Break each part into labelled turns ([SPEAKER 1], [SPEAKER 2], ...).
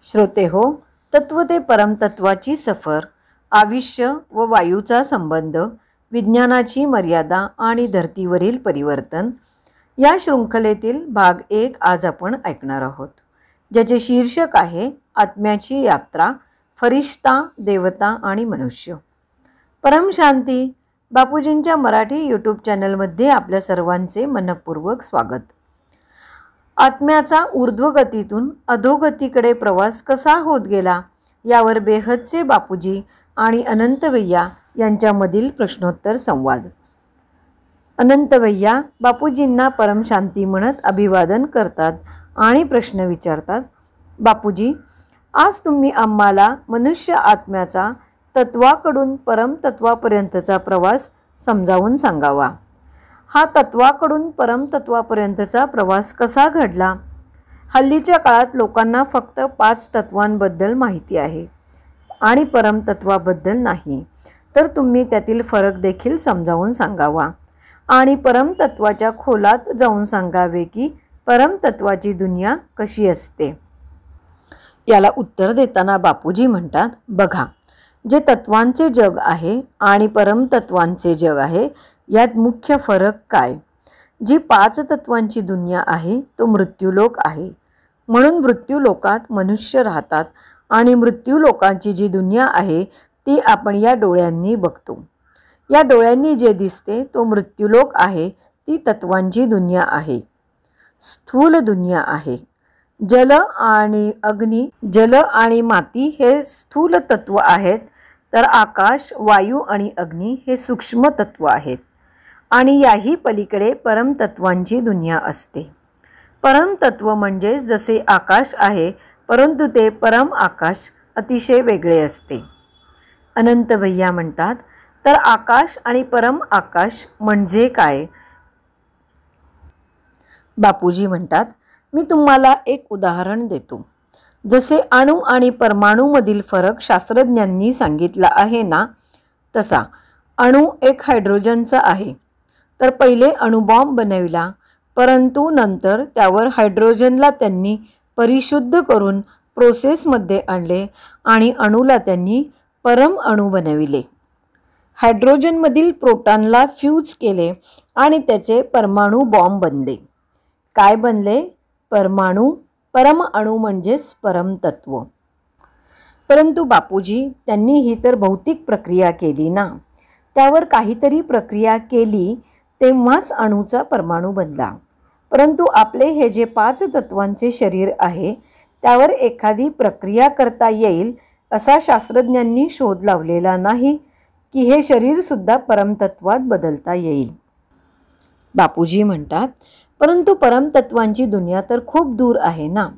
[SPEAKER 1] श्रोते हो, तत्व ते परमतत्वाची सफर, आयुष्य व वायूचा संबंध, विज्ञानाची मर्यादा आणि धर्तीवरील परिवर्तन या शृंखलेतील भाग 1 आज आपण ऐकणार आहोत, ज्याचे शीर्षक आहे आत्म्याची यात्रा, फरिश्ता, देवता आणि मनुष्य. परमशांती. बापूजींच्या मराठी यूट्यूब चॅनलमध्ये आपल्या सर्वांचे मनपूर्वक स्वागत. आत्म्याचा ऊर्ध्वगतीतून अधोगतीकडे प्रवास कसा होत गेला यावर बेहदचे बापूजी आणि अनंतभैया यांच्यामधील प्रश्नोत्तर संवाद. अनंतभैया बापूजींना परमशांती म्हणत अभिवादन करतात आणि प्रश्न विचारतात. बापूजी, आज तुम्ही आम्हाला मनुष्य आत्म्याचा तत्वाकडून परमतत्वापर्यंतचा प्रवास समजावून सांगावा. हा तत्वाकडून परमतत्वापर्यंतचा प्रवास कसा घडला? हल्लीच्या काळात लोकांना फक्त 5 तत्वांबद्दल माहिती आहे आणि परमतत्वाबद्दल नाही, तर तुम्ही त्यातील फरक देखील समजावून सांगावा आणि परमतत्वाच्या खोलात जाऊन सांगावे की परमतत्वाची दुनिया कशी असते. याला उत्तर देताना बापूजी म्हणतात, बघा, जे तत्वांचे जग आहे आणि परमतत्वांचे जग आहे यात मुख्य फरक काय? जी 5 तत्वांची दुनिया आहे तो मृत्यूलोक आहे, म्हणून मृत्यूलोकात मनुष्य राहतात आणि मृत्यूलोकांची जी दुनिया आहे ती आपण या डोळ्यांनी बघतो. या डोळ्यांनी जे दिसते तो मृत्यूलोक आहे, ती तत्वांची दुनिया आहे, स्थूल दुनिया आहे. जल आणि अग्नी, जल आणि माती हे स्थूल तत्व आहेत, तर आकाश, वायू आणि अग्नी हे सूक्ष्म तत्व आहेत आणि याही पलीकडे परमतत्वांची दुनिया असते. परमतत्व म्हणजे जसे आकाश आहे, परंतु ते परम आकाश अतिशय वेगळे असते. अनंतभैया म्हणतात, तर आकाश आणि परम आकाश म्हणजे काय? बापूजी म्हणतात, मी तुम्हाला एक उदाहरण देतो. जसे अणू आणि परमाणूमधील फरक शास्त्रज्ञांनी सांगितला आहे ना, तसा अणू एक हायड्रोजनचा आहे. तर पहिले अणुबॉम्ब बनविला, परंतु नंतर त्यावर हायड्रोजनला त्यांनी परिशुद्ध करून प्रोसेसमध्ये आणले आणि अणूला त्यांनी परम अणू बनविले. हायड्रोजनमधील प्रोटॉनला फ्यूज केले आणि त्याचे परमाणू बॉम्ब बनले. काय बनले? परमाणू. परम अणू म्हणजेच परमतत्व. परंतु बापूजी, त्यांनी ही तर भौतिक प्रक्रिया केली ना, त्यावर काहीतरी प्रक्रिया केली तेव्हाच अणूचा परमाणू बनला. परंतु आपले हे जे 5 तत्वांचे शरीर आहे त्यावर एखादी प्रक्रिया करता येईल असा शास्त्रज्ञांनी शोध लावलेला नाही की हे शरीरसुद्धा परमतत्वात बदलता येईल. बापूजी म्हणतात, परंतु परमतत्वांची दुनिया तर खूप दूर आहे ना.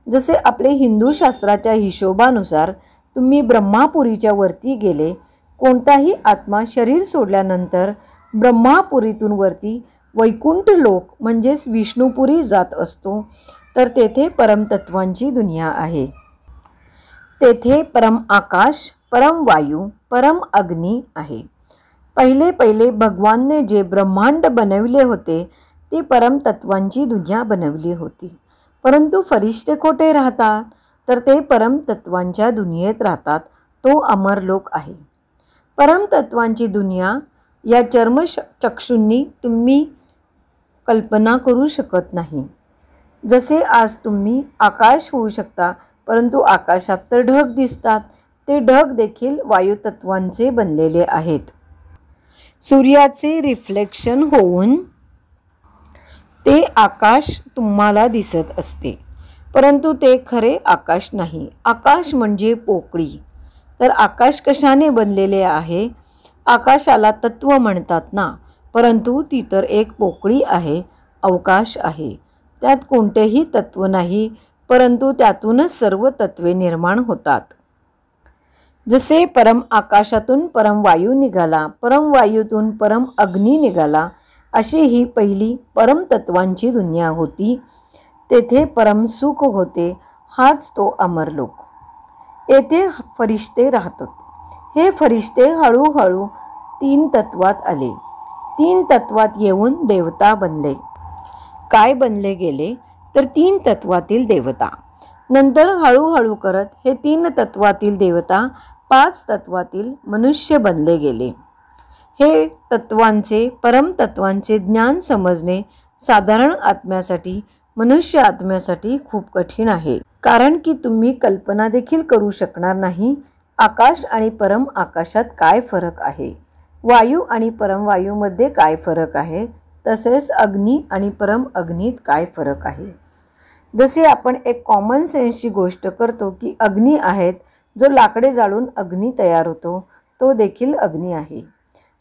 [SPEAKER 1] जसे आपले हिंदू शास्त्राच्या हिशोबानुसार तुम्ही ब्रह्मापुरीच्या वरती गेले, कोणताही आत्मा शरीर सोडल्यानंतर ब्रह्मापुरीतून वरती वैकुंठ लोक म्हणजेच विष्णुपुरी जात असतो, तर तेथे परमतत्वांची दुनिया आहे. तेथे परम आकाश, परम वायू, परम अग्नी आहे. पहिले भगवानने जे ब्रह्मांड बनविले होते ती परमतत्वांची दुनिया बनवली होती. परंतु फरिश्ते कोठे राहतात? तर ते परमतत्वांच्या दुनियेत राहतात. तो अमरलोक आहे. परमतत्वांची दुनिया या चर्मचक्षूंनी तुम्ही कल्पना करू शकत नाही. जसे आज तुम्ही आकाश होऊ शकता, परंतु आकाशात तर ढग दिसतात. ते ढग देखील वायुतत्वांचे बनलेले आहेत. सूर्याचे रिफ्लेक्शन होऊन ते आकाश तुम्हाला दिसत असते, परंतु ते खरे आकाश नाही. आकाश म्हणजे पोकळी. तर आकाश कशाने बनलेले आहे? आकाशाला तत्व म्हणतात ना, परंतु ती तर एक पोकळी आहे, अवकाश आहे. त्यात कोणतेही तत्व नाही, परंतु त्यातूनच सर्व तत्वे निर्माण होतात. जसे परम आकाशातून परम वायू निघाला, परम वायूतून परम अग्नी निघाला, अशी ही पहिली परमतत्वांची दुनिया होती. तेथे परम सुख होते. हाच तो अमरलोक. येथे फरिश्ते राहतात. हे फरिश्ते हळूहळू 3 तत्वात आले. 3 तत्वात येऊन देवता बनले. काय बनले गेले? तर 3 तत्वातील देवता. नंतर हळूहळू करत हे 3 तत्वातील देवता 5 तत्वातील मनुष्य बनले गेले. हे तत्वांचे परमतत्वांचे ज्ञान समजणे साधारण आत्म्यासाठी मनुष्य आत्म्यासाठी खूप कठीण आहे. कारण की तुम्ही कल्पना देखील करू शकणार नाही आकाश आणि परम आकाशात काय फरक आहे, वायू आणि परम वायूमध्ये काय फरक आहे, तसेच अग्नी आणि परम अग्नीत काय फरक आहे. जसे आपण एक कॉमन सेन्सची गोष्ट करतो की अग्नी आहेत, जो लाकडे जाळून अग्नी तयार होतो तो देखील अग्नी आहे.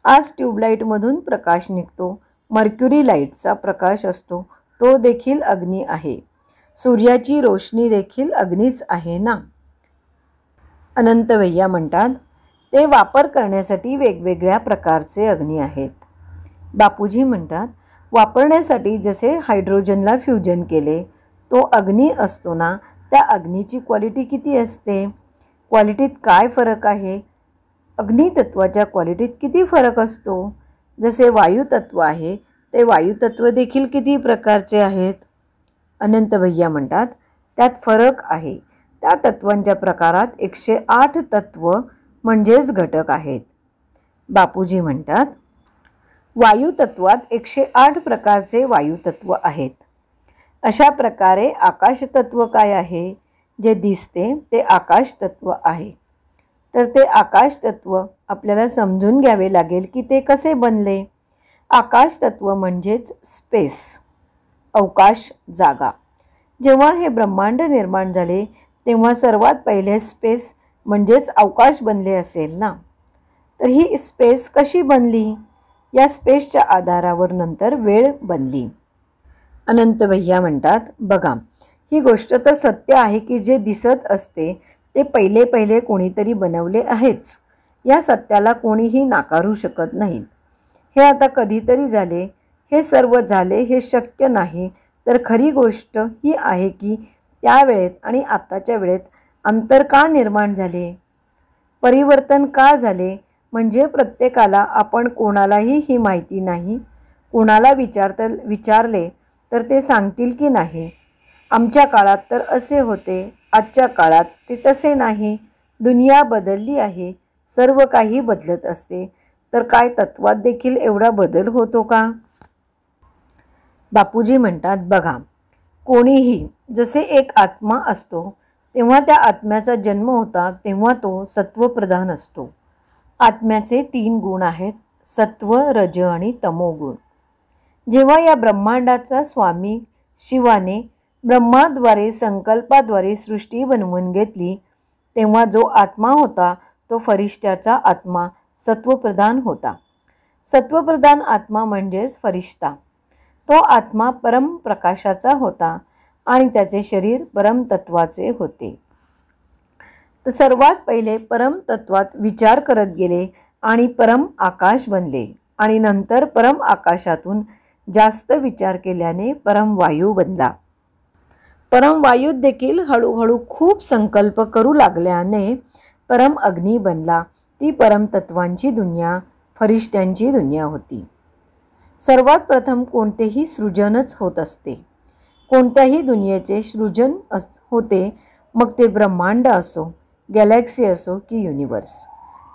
[SPEAKER 1] आज ट्यूबलाईटमधून प्रकाश निघतो, मर्क्युरी लाईटचा प्रकाश असतो, तो देखील अग्नी आहे. सूर्याची रोशनी देखील अग्नीच आहे ना. अनंत भैया म्हणतात ते वापर करण्यासाठी वेगवेगळ्या प्रकारचे अग्नी आहेत. बापूजी म्हणतात वापरण्यासाठी जसे हायड्रोजनला फ्युजन केले तो अग्नी असतो ना, त्या अग्नीची क्वालिटी किती असते, क्वालिटीत काय फरक आहे, अग्नितत्वाच्या क्वालिटीत किती फरक असतो. जसे वायुतत्व आहे ते वायुतत्व देखील किती प्रकारचे आहेत. अनंत भैया म्हणतात त्यात फरक आहे. त्या तत्वांच्या प्रकारात 108 तत्व म्हणजेच घटक आहेत. बापूजी म्हणतात वायुतत्वात 108 प्रकारचे वायुतत्व आहेत. अशा प्रकारे आकाशतत्व काय आहे, जे दिसते ते आकाशतत्व आहे. तर ते आकाशतत्व आपल्याला समजून घ्यावे लागेल की ते कसे बनले. आकाशतत्व म्हणजेच स्पेस, अवकाश, जागा. जेव्हा हे ब्रह्मांड निर्माण झाले तेव्हा सर्वात पहिले स्पेस म्हणजेच अवकाश बनले असेल ना. तर ही स्पेस कशी बनली, या स्पेसच्या आधारावर नंतर वेळ बनली. अनंत भैया म्हणतात बघा ही गोष्ट तर सत्य आहे की जे दिसत असते ते पहिले कोणीतरी बनवले आहेच. या सत्याला कोणीही नाकारू शकत नाहीत. हे आता कधीतरी झाले, हे सर्व झाले हे शक्य नाही. तर खरी गोष्ट ही आहे की त्या वेळेत आणि आत्ताच्या वेळेत अंतर का निर्माण झाले, परिवर्तन का झाले, म्हणजे प्रत्येकाला आपण कोणालाही ही माहिती नाही. कोणाला विचारले तर ते सांगतील की नाही आमच्या काळात तर असे होते, आजच्या काळात ते तसे नाही. दुनिया बदलली आहे, सर्व काही बदलत असते. तर काय तत्वात देखील एवढा बदल होतो का. बापूजी म्हणतात बघा कोणीही जसे एक आत्मा असतो तेव्हा त्या आत्म्याचा जन्म होता तेव्हा तो सत्वप्रधान असतो. आत्म्याचे 3 गुण आहेत, सत्व, रज आणि तमोगुण. जेव्हा या ब्रह्मांडाचा स्वामी शिवाने ब्रह्माद्वारे संकल्पाद्वारे सृष्टी बनवून घेतली तेव्हा जो आत्मा होता तो फरिश्त्याचा आत्मा सत्वप्रधान होता. सत्वप्रधान आत्मा म्हणजेच फरिश्ता. तो आत्मा परम प्रकाशाचा होता आणि त्याचे शरीर परमतत्वाचे होते. तर सर्वात पहिले परमतत्वात विचार करत गेले आणि परम आकाश बनले आणि नंतर परम आकाशातून जास्त विचार केल्याने परम वायू बनला. परम वायूत देखील हळूहळू खूप संकल्प करू लागल्याने परम अग्नी बनला. ती परमतत्वांची दुनिया, फरिश्त्यांची दुनिया होती. सर्वात प्रथम कोणतेही सृजनच होत असते. कोणत्याही दुनियेचे सृजन होते, मग ते ब्रह्मांड असो, गॅलेक्सी असो की युनिवर्स.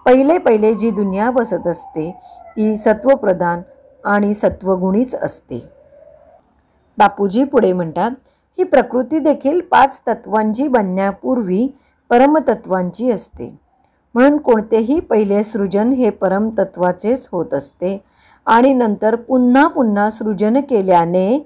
[SPEAKER 1] पहिले जी दुनिया बसत असते ती सत्वप्रधान आणि सत्वगुणीच असते. बापूजी पुढे म्हणतात ही प्रकृती देखील 5 तत्वांची बनण्यापूर्वी परमतत्वांची असते. म्हणून कोणतेही पहिले सृजन हे परमतत्वाचेच होत असते आणि नंतर पुन्हा सृजन केल्याने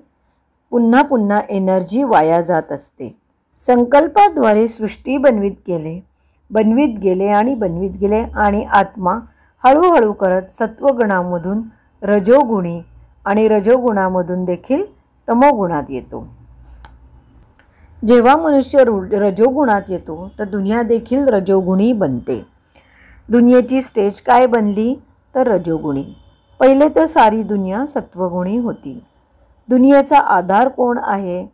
[SPEAKER 1] पुन्हा एनर्जी वाया जात असते. संकल्पाद्वारे सृष्टी बनवित गेले आणि आत्मा हळूहळू करत सत्वगुणामधून रजोगुणी आणि रजोगुणामधून देखील तमोगुणात येतो. जेव्हा मनुष्य रजोगुणात येतो तर दुनिया देखील रजोगुणी बनते. दुनियेची स्टेज काय बनली तर रजोगुणी. पहिले तर सारी दुनिया सत्वगुणी होती. दुनियेचा आधार कोण आहे,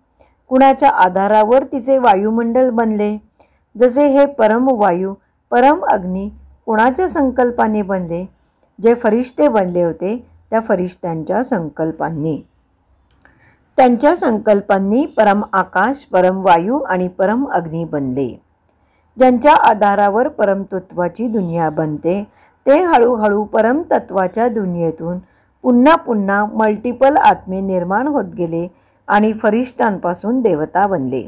[SPEAKER 1] कुणाच्या आधारावर तिचे वायुमंडल बनले. जसे हे परम वायू, परम अग्नी कुणाच्या संकल्पाने बनले, जे फरिश्ते बनले होते त्या फरिश्त्यांच्या संकल्पांनी. त्यांच्या संकल्पांनी परम आकाश, परम वायू आणि परम अग्नी बनले. ज्यांच्या आधारावर परमतत्वाची दुनिया बनते ते हळूहळू परमतत्वाच्या दुनियेतून पुन्हा पुन्हा मल्टिपल आत्मे निर्माण होत गेले आणि फरिश्तांपासून देवता बनले.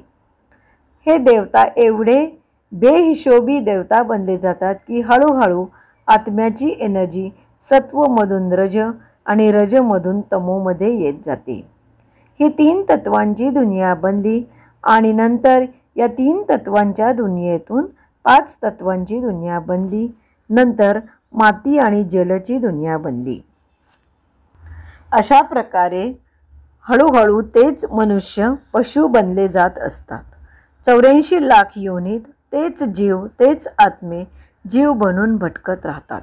[SPEAKER 1] हे देवता एवढे बेहिशोबी देवता बनले जातात की हळूहळू आत्म्याची एनर्जी सत्वमधून रज आणि रजमधून तमोमध्ये येत जाते. ही 3 तत्वांची दुनिया बनली आणि नंतर या 3 तत्वांच्या दुनियेतून 5 तत्वांची दुनिया बनली. नंतर माती आणि जलची दुनिया बनली. अशा प्रकारे हळूहळू तेच मनुष्य पशु बनले जात असतात. 84 लाख योनीत तेच जीव, तेच आत्मे जीव बनून भटकत राहतात.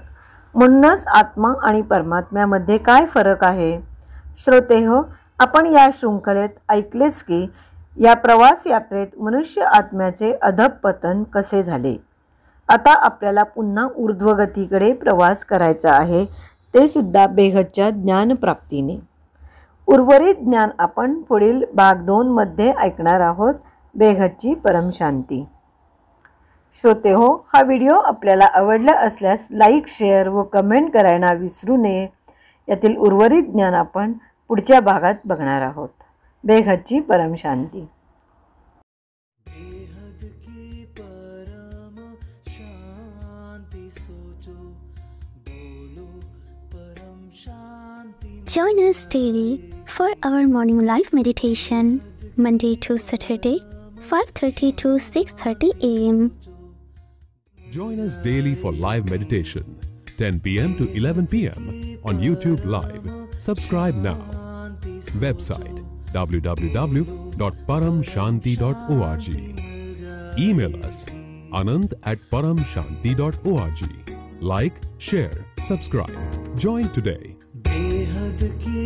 [SPEAKER 1] म्हणूनच आत्मा आणि परमात्म्यामध्ये काय फरक आहे? श्रोतेहो, आपण या शृंखलेत ऐकलेच की या प्रवास यात्रेत मनुष्य आत्म्याचे अधःपतन कसे झाले. आता आपल्याला पुन्हा ऊर्ध्वगतीकडे प्रवास करायचा आहे, ते सुद्धा बेहदच्या ज्ञानप्राप्तीने. उर्वरित ज्ञान आपण पुढील भाग 2 मध्ये ऐकणार आहोत. बेहदची परमशांती. श्रोतेहो, हा व्हिडिओ आपल्याला आवडला असल्यास लाईक, शेअर व कमेंट करायला विसरू नये. यातील उर्वरित ज्ञान आपण पुढच्या भागात बघणार आहोत. बेहदची Paramshanti.
[SPEAKER 2] Join us daily for our morning live meditation, Monday to Saturday, 5:30 to 6:30 a.m.
[SPEAKER 3] Join us daily for live meditation, 10 p.m. to 11 p.m. on YouTube Live. Subscribe now. Website www.paramshanti.org. Email us anand@paramshanti.org. Like, share, subscribe. Join today.
[SPEAKER 4] बेहद की